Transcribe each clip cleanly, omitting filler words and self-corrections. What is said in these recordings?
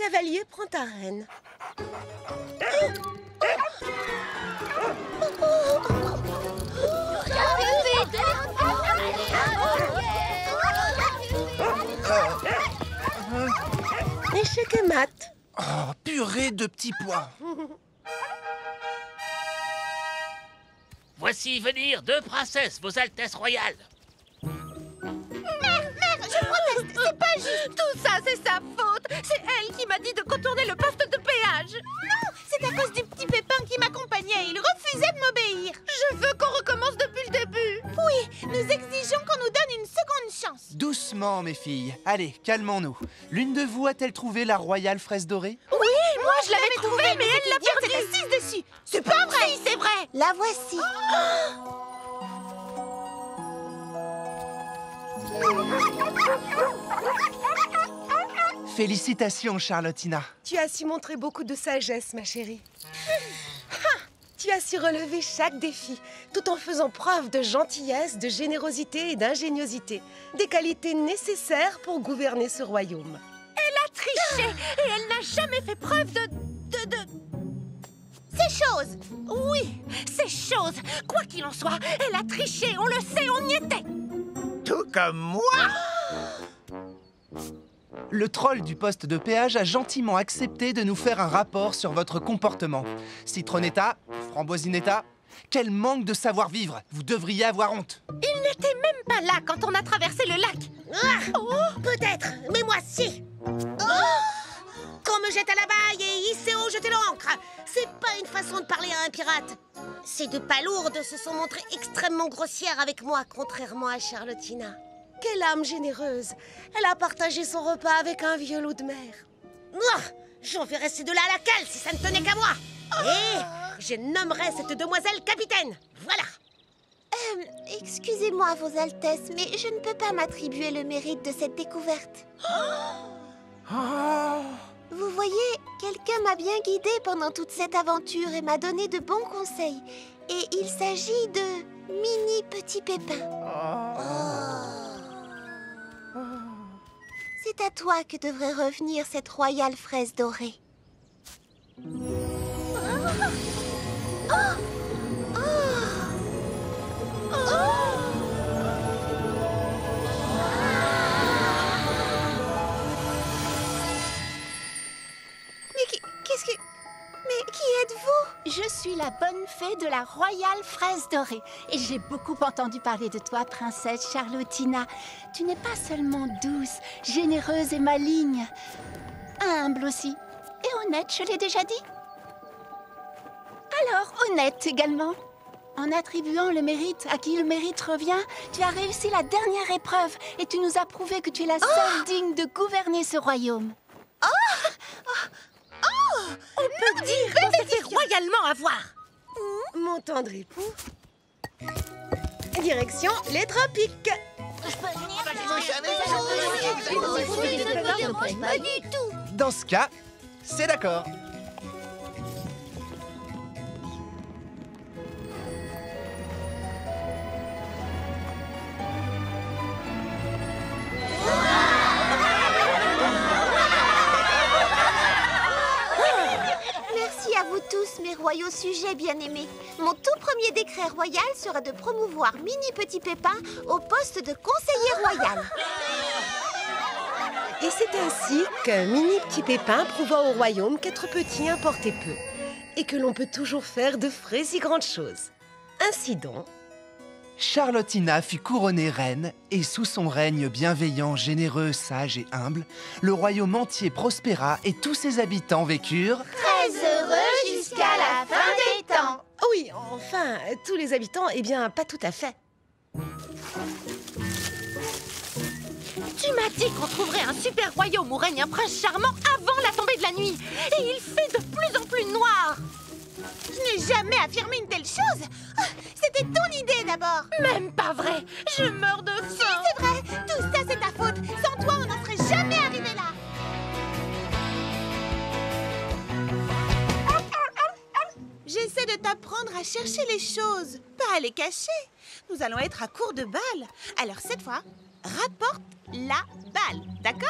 cavalier prend ta reine. Échec et mat. Oh, purée de petits pois. Voici venir 2 princesses, vos altesses royales. Mère, je proteste, c'est pas juste. Tout ça, c'est sa faute. C'est elle qui m'a dit de contourner le poste de péage. Non, c'est à cause du petit Pépin qui m'accompagnait. Il refusait de m'obéir. Je veux qu'on recommence depuis le début. Oui, nous exigeons qu'on nous donne une seconde chance. Doucement, mes filles. Allez, calmons-nous. L'une de vous a-t-elle trouvé la royale fraise dorée? Oui, moi je l'avais trouvée, mais elle l'a perdue. Elle s'est assise dessus. C'est pas vrai. Si, c'est vrai. La voici. Félicitations, Charlottina. Tu as su montrer beaucoup de sagesse, ma chérie. Tu as su relever chaque défi, tout en faisant preuve de gentillesse, de générosité et d'ingéniosité. Des qualités nécessaires pour gouverner ce royaume. Elle a triché et elle n'a jamais fait preuve de... Ces choses. Oui, ces choses. Quoi qu'il en soit, elle a triché, on le sait, on y était. Tout comme moi. Le troll du poste de péage a gentiment accepté de nous faire un rapport sur votre comportement. Citronetta, Framboisinetta, quel manque de savoir-vivre! Vous devriez avoir honte! Il n'était même pas là quand on a traversé le lac. Peut-être, mais moi si. Qu'on me jette à la baille et hissez haut, jeter l'ancre. C'est pas une façon de parler à un pirate. Ces 2 palourdes se sont montrées extrêmement grossières avec moi, contrairement à Charlottina. Quelle âme généreuse! Elle a partagé son repas avec un vieux loup de mer. J'enverrais ces 2-là à la cale si ça ne tenait qu'à moi. Et je nommerais cette demoiselle capitaine. Voilà. Excusez-moi, Vos Altesses, mais je ne peux pas m'attribuer le mérite de cette découverte. Vous voyez, quelqu'un m'a bien guidée pendant toute cette aventure et m'a donné de bons conseils. Et il s'agit de Mini Petit Pépin. C'est à toi que devrait revenir cette royale fraise dorée. Mais qui êtes-vous? Je suis la bonne fée de la royale fraise dorée. Et j'ai beaucoup entendu parler de toi, princesse Charlottina. Tu n'es pas seulement douce, généreuse et maligne. Humble aussi. Et honnête, je l'ai déjà dit. Alors, honnête également. En attribuant le mérite à qui le mérite revient, tu as réussi la dernière épreuve et tu nous as prouvé que tu es la seule digne de gouverner ce royaume. On peut dire qu'on s'est fait royalement avoir. Mon tendre époux. Direction les tropiques. Pas du tout. Dans ce cas, c'est d'accord. Merci à vous tous, mes royaux sujets bien-aimés. Mon tout premier décret royal sera de promouvoir Mini Petit Pépin au poste de conseiller royal. Et c'est ainsi que Mini Petit Pépin prouva au royaume qu'être petit importait peu et que l'on peut toujours faire de vraies et grandes choses. Ainsi donc, Charlottina fut couronnée reine et sous son règne bienveillant, généreux, sage et humble, le royaume entier prospéra et tous ses habitants vécurent Très heureux jusqu'à la fin des temps. oui, enfin, tous les habitants, eh bien, pas tout à fait. Tu m'as dit qu'on trouverait un super royaume où règne un prince charmant avant la tombée de la nuit. Et il fait de plus en plus noir. Je n'ai jamais affirmé une telle chose. C'était ton idée d'abord. Même pas vrai. Je meurs de Si, faim. c'est vrai. Tout ça, c'est ta faute. Sans toi, on n'en serait jamais arrivé là. J'essaie de t'apprendre à chercher les choses, pas à les cacher. Nous allons être à court de balles. Alors cette fois, rapporte la balle, d'accord?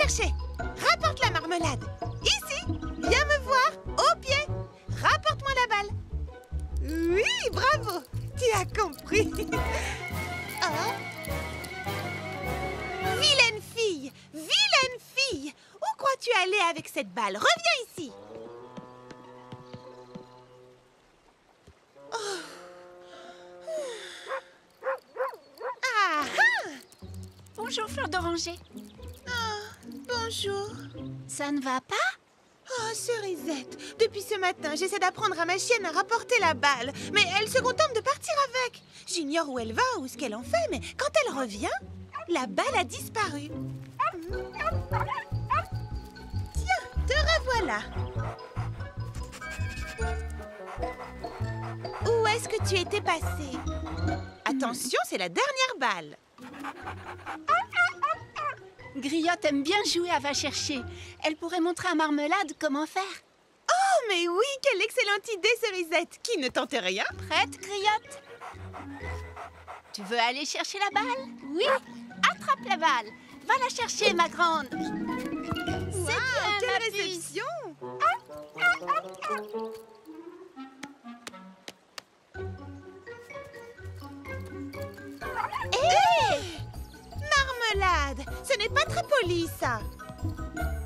chercher. Rapporte la marmelade. Ici, viens me voir, au pied. Rapporte-moi la balle. Oui, bravo. Tu as compris. Oh. Vilaine fille, vilaine fille. Où crois-tu aller avec cette balle? Reviens ici. Oh. Ah, ah. Bonjour, Fleur d'Oranger. Oh, bonjour. Ça ne va pas? Oh, Cerisette, depuis ce matin, j'essaie d'apprendre à ma chienne à rapporter la balle, mais elle se contente de partir avec. J'ignore où elle va ou ce qu'elle en fait, mais quand elle revient, la balle a disparu. Tiens, te revoilà. Où est-ce que tu étais passée? Attention, c'est la dernière balle. Griotte aime bien jouer à va chercher. Elle pourrait montrer à Marmelade comment faire. Oh, mais oui, quelle excellente idée, Cerisette. Qui ne tente rien? Prête, Griotte? Tu veux aller chercher la balle? Oui. Attrape la balle. Va la chercher, ma grande. Wow, quelle réception! Hé! Marmelade! Ce n'est pas très poli, ça.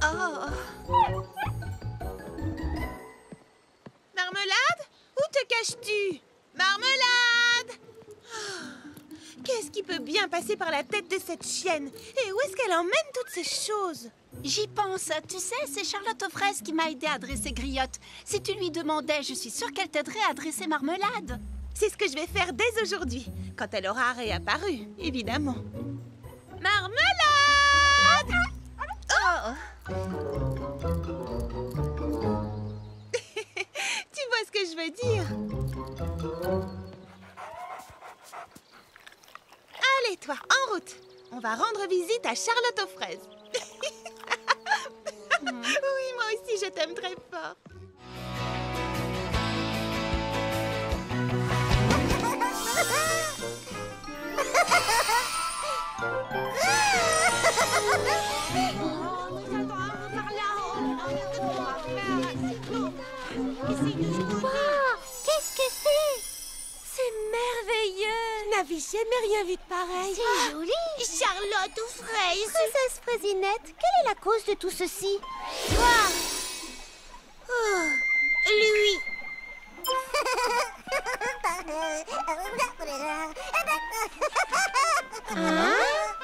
Oh. Marmelade? Où te caches-tu? Marmelade! Qu'est-ce qui peut bien passer par la tête de cette chienne? Et où est-ce qu'elle emmène toutes ces choses? J'y pense. Tu sais, c'est Charlotte aux fraises qui m'a aidé à dresser Griotte. Si tu lui demandais, je suis sûre qu'elle t'aiderait à dresser Marmelade. C'est ce que je vais faire dès aujourd'hui, quand elle aura réapparu, évidemment. Marmelade! Oh. Tu vois ce que je veux dire? Allez, toi, en route. On va rendre visite à Charlotte aux fraises. Oui, moi aussi, je t'aime très fort. Qu'est-ce que c'est? C'est merveilleux! Je n'avais jamais rien vu de pareil. C'est joli. Charlotte aux fraises! Princesse Fraisinette, quelle est la cause de tout ceci? Toi! Oh, lui!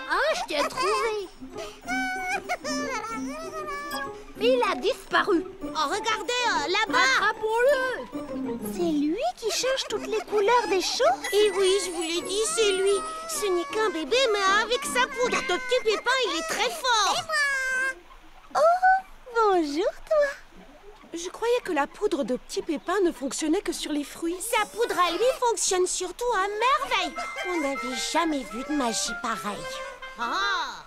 Ah, je t'ai trouvé. Il a disparu. Oh, regardez, là-bas! Attrapons-le. C'est lui qui change toutes les couleurs des choses? Et oui, je vous l'ai dit, c'est lui. Ce n'est qu'un bébé, mais avec sa poudre de petit pépin, il est très fort. Oh, bonjour toi. Je croyais que la poudre de Petit Pépin ne fonctionnait que sur les fruits. Sa poudre à lui fonctionne surtout à merveille. On n'avait jamais vu de magie pareille. Ah!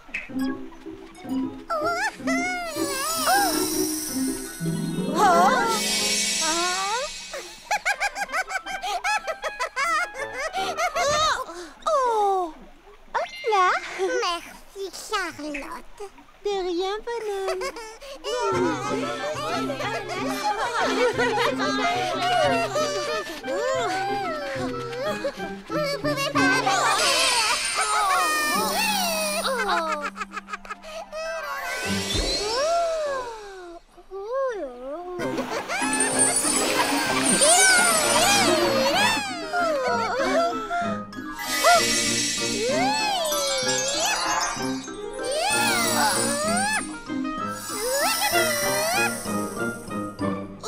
Oh, hop là. Merci Charlotte. De rien, bonhomme. Vous ne pouvez pas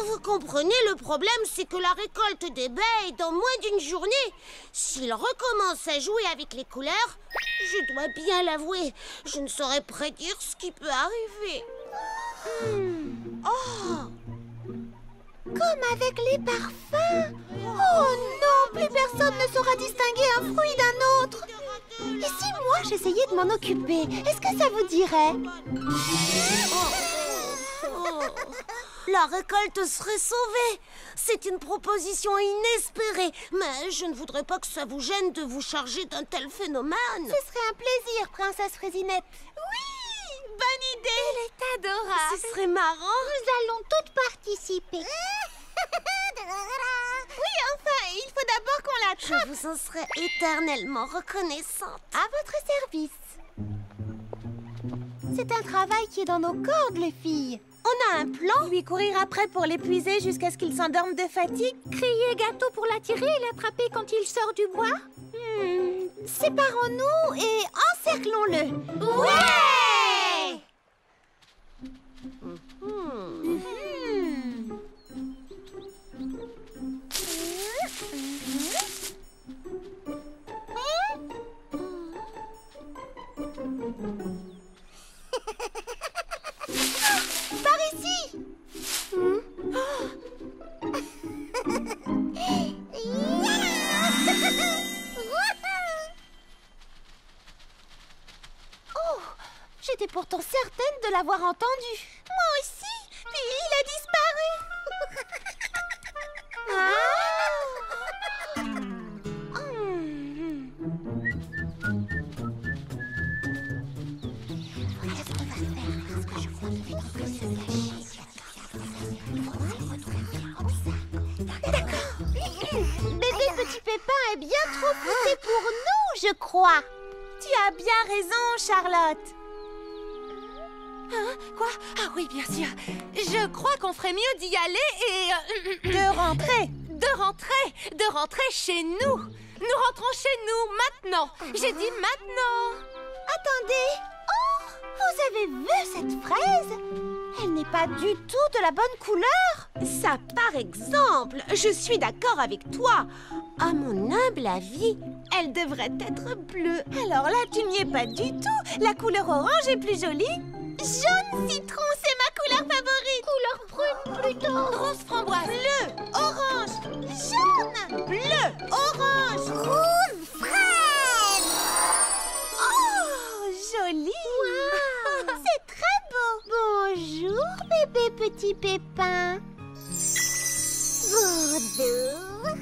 Vous comprenez, le problème, c'est que la récolte des baies est dans moins d'une journée. S'il recommence à jouer avec les couleurs, je dois bien l'avouer, je ne saurais prédire ce qui peut arriver. Oh, comme avec les parfums. Oh non, plus personne ne saura distinguer un fruit d'un autre. Et si moi j'essayais de m'en occuper, est-ce que ça vous dirait? La récolte serait sauvée. C'est une proposition inespérée, mais je ne voudrais pas que ça vous gêne de vous charger d'un tel phénomène. Ce serait un plaisir, princesse Fraisinette. Oui! Bonne bonne idée. Elle est adorable. Ce serait marrant. Nous allons toutes participer. Oui, enfin, il faut d'abord qu'on l'attrape. Je vous en serai éternellement reconnaissante. À votre service. C'est un travail qui est dans nos cordes, les filles. On a un plan. Lui courir après pour l'épuiser jusqu'à ce qu'il s'endorme de fatigue. Crier gâteau pour l'attirer et l'attraper quand il sort du bois. Séparons-nous et encerclons-le. Ouais! Par ici. Oh, j'étais pourtant certaine de l'avoir entendu. Moi aussi. Puis il a disparu. Bébé Petit Pépin est bien trop poussé pour nous, je crois. Tu as bien raison, Charlotte. Hein? Quoi? Ah oui, bien sûr. Je crois qu'on ferait mieux d'y aller et... De rentrer. De rentrer chez nous. Nous rentrons chez nous, maintenant. J'ai dit maintenant. Attendez. Oh, vous avez vu cette fraise? Elle n'est pas du tout de la bonne couleur. Ça, par exemple, je suis d'accord avec toi. À mon humble avis, elle devrait être bleue. Alors là, tu n'y es pas du tout. La couleur orange est plus jolie. Jaune citron, c'est ma couleur favorite. Couleur prune plutôt. Rose framboise. Bleu, orange, jaune, bleu, orange, Rouge fraise. oh, joli. C'est très beau. Bonjour, bébé Petit Pépin. Bonjour.